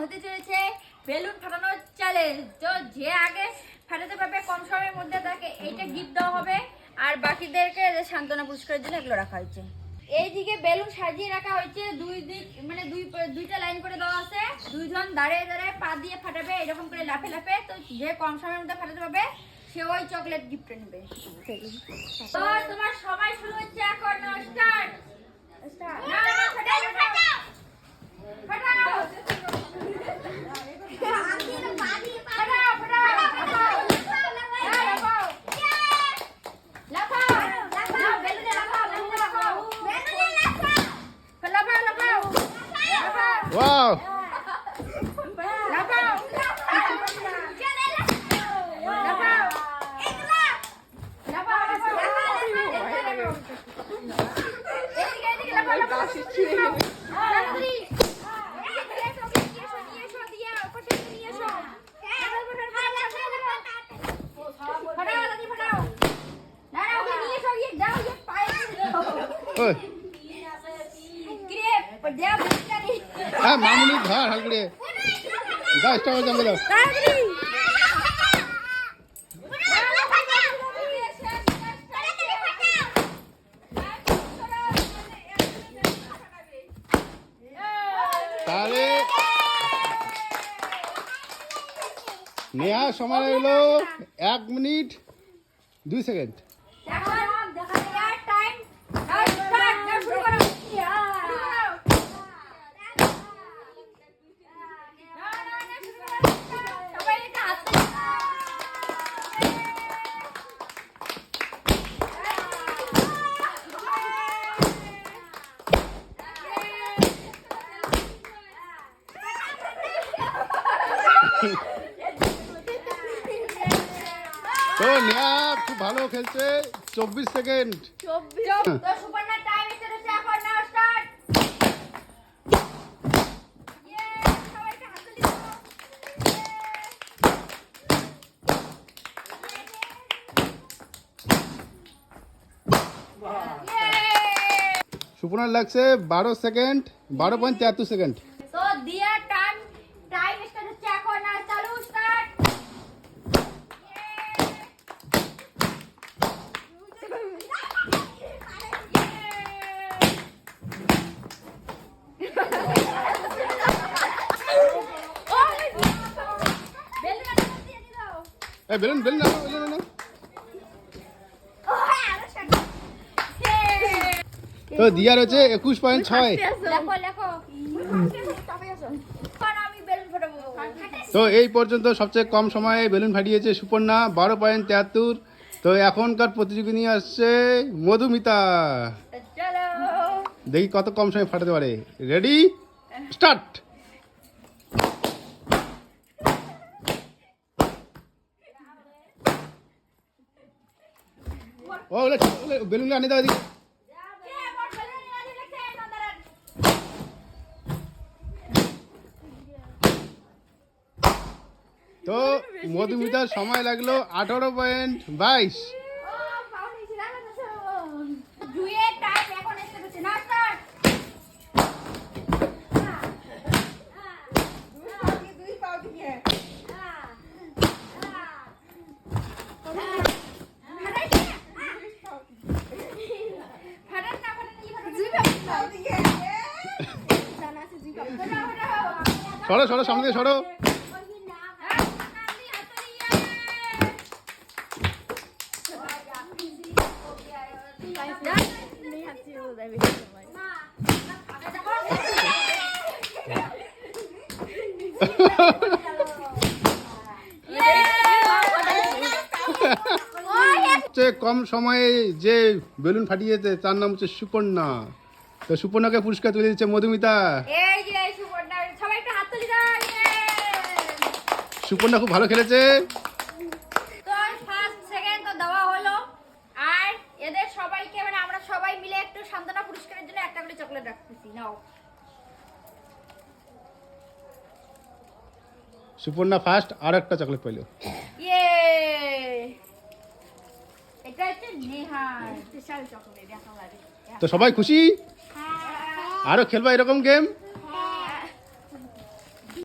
হতে চলেছে balloon ফাটানোর challenge. তো যে আগে ফাটাতে পারবে কম সময়ের মধ্যে তাকে এইটা গিফট দেওয়া হবে, আর বাকিদেরকে সান্ত্বনা পুরস্কারের জন্য এগুলো রাখা হয়েছে। এইদিকে বেলুন সাজিয়ে রাখা হয়েছে, দুই দিক মানে দুইটা লাইন করে দেওয়া আছে। দুইজন দাঁড়িয়ে দাঁড়িয়ে পা দিয়ে ফাটাবে এরকম করে লাফে লাফে। তো যে কম সময়ের মধ্যে ফাটাতে পারবে সে ওই চকলেট গিফট নেবে। তো তোমার সময় শুরু হচ্ছে এখন। Start start. না না ফাটাও ফাটাও ফাটাও Wow! হ্যাঁ মামুনি ধর হালকুড়ে গাছটা হয়ে যাবে। তাহলে নেওয়া সময় হলো 1 মিনিট 2 সেকেন্ড। তো নেহা খুব ভালো খেলছে। 24 সেকেন্ড। সুপর্ণার লাগছে 12 সেকেন্ড, 12.73 সেকেন্ড। তো দিয়া টাইম স্টার্ট হচ্ছে এখন। আর চালু স্টার্ট। বেলুন বেলুন না বেলুন না। তো দিয়ার হচ্ছে 21.6। লেখো লেখো। আমি বেলুন ফাটাবো। তো এই পর্যন্ত সবচেয়ে কম সময়ে বেলুন ফাটিয়েছে সুপর্ণা, 12.73। তো এখনকার প্রতিযোগী নিয়ে আসছে মধুমিতা। চলো দেখি কত কম সময়ে ফাটাতে পারে। Ready start. ও বেলুন আনি দাও এদিকে। তো মধুমিতার সময় লাগলো 18.22। সরো সরো সামনে দিয়ে সরো। কম সময়ে যে বেলুন ফাটিয়েছে তার নাম হচ্ছে সুপর্ণা। তো সুপর্ণাকে পুরস্কার তুলে দিচ্ছে মধুমিতা। সুপর্ণা খুব ভালো খেলেছে। তো ফার্স্ট সেকেন্ড তো দেওয়া হলো, আর এদের সবাইকে মানে আমরা সবাই মিলে একটু সান্ত্বনা পুরস্কারের জন্য একটা করে চকলেট রাখতেছি। নাও সুপর্ণা ফার্স্ট আর একটা চকলেট পাইলো। ইয়ে এটা হচ্ছে নেহার স্পেশাল চকলেট। তো সবাই খুশি? আরো খেলবা এরকম গেম?